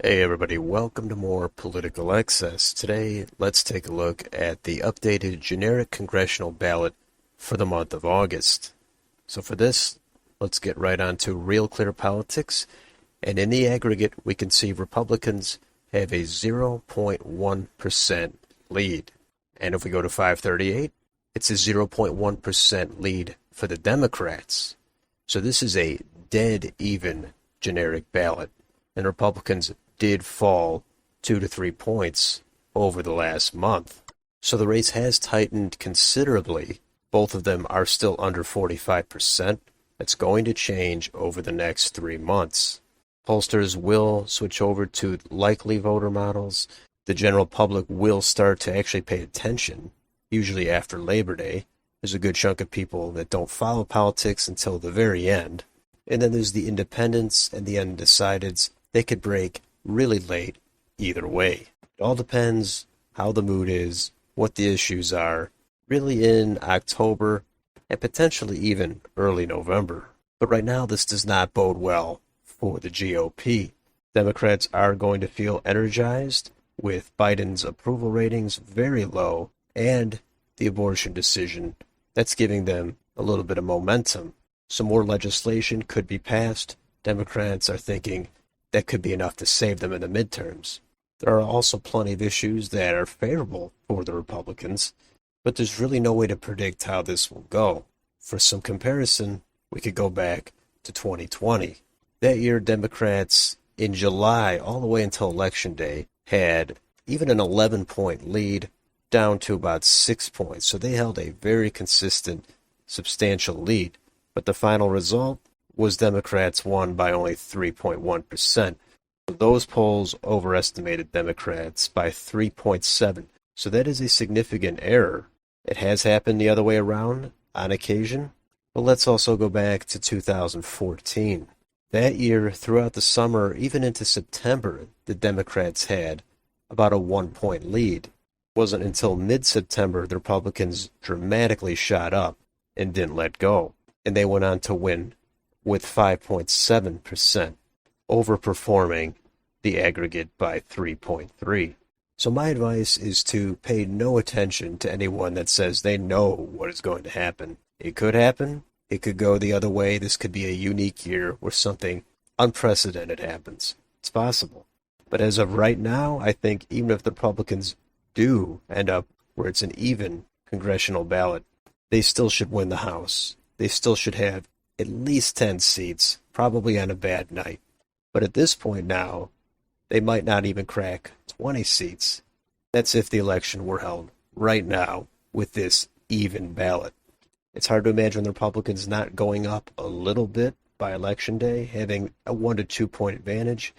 Hey everybody, welcome to more Political Excess. Today, let's take a look at the updated generic congressional ballot for the month of August. So for this, let's get right on to real clear politics. And in the aggregate, we can see Republicans have a 0.1% lead. And if we go to 538, it's a 0.1% lead for the Democrats. So this is a dead even generic ballot. And Republicans did fall 2 to 3 points over the last month. So the race has tightened considerably. Both of them are still under 45%. That's going to change over the next 3 months. Pollsters will switch over to likely voter models. The general public will start to actually pay attention, usually after Labor Day. There's a good chunk of people that don't follow politics until the very end. And then there's the independents and the undecideds. They could break really late either way. It all depends how the mood is, what the issues are, really in October and potentially even early November. But right now, this does not bode well for the GOP. Democrats are going to feel energized with Biden's approval ratings very low and the abortion decision. That's giving them a little bit of momentum. Some more legislation could be passed. Democrats are thinking that could be enough to save them in the midterms. There are also plenty of issues that are favorable for the Republicans, but there's really no way to predict how this will go. For some comparison, we could go back to 2020. That year, Democrats in July all the way until Election Day had even an 11-point lead down to about 6 points. So they held a very consistent, substantial lead. But the final result was Democrats won by only 3.1%. Those polls overestimated Democrats by 3.7. So that is a significant error. It has happened the other way around on occasion. But let's also go back to 2014. That year, throughout the summer, even into September, the Democrats had about a 1-point lead. It wasn't until mid-September the Republicans dramatically shot up and didn't let go. And they went on to win with 5.7%, overperforming the aggregate by 3.3. So my advice is to pay no attention to anyone that says they know what is going to happen. It could happen. It could go the other way. This could be a unique year where something unprecedented happens. It's possible. But as of right now, I think even if the Republicans do end up where it's an even congressional ballot, they still should win the House. They still should have at least 10 seats, probably on a bad night. But at this point now, they might not even crack 20 seats. That's if the election were held right now with this even ballot. It's hard to imagine the Republicans not going up a little bit by Election Day, having a 1 to 2 point advantage.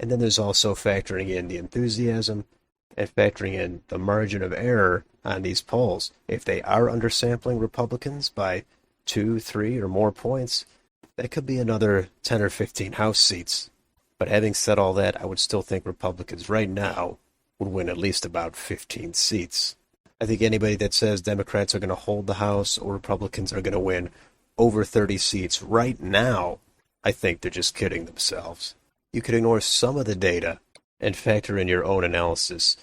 And then there's also factoring in the enthusiasm and factoring in the margin of error on these polls. If they are undersampling Republicans by 2, 3, or more points, that could be another 10 or 15 House seats. But having said all that, I would still think Republicans right now would win at least about 15 seats. I think anybody that says Democrats are going to hold the House or Republicans are going to win over 30 seats right now, I think they're just kidding themselves. You could ignore some of the data and factor in your own analysis,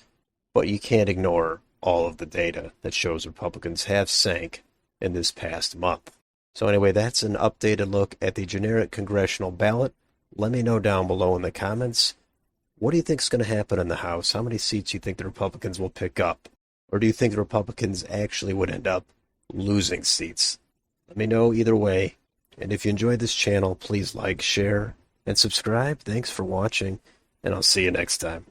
but you can't ignore all of the data that shows Republicans have sank in this past month. So anyway, that's an updated look at the generic congressional ballot. Let me know down below in the comments. What do you think is going to happen in the House? How many seats do you think the Republicans will pick up? Or do you think the Republicans actually would end up losing seats? Let me know either way. And if you enjoyed this channel, please like, share, and subscribe. Thanks for watching, and I'll see you next time.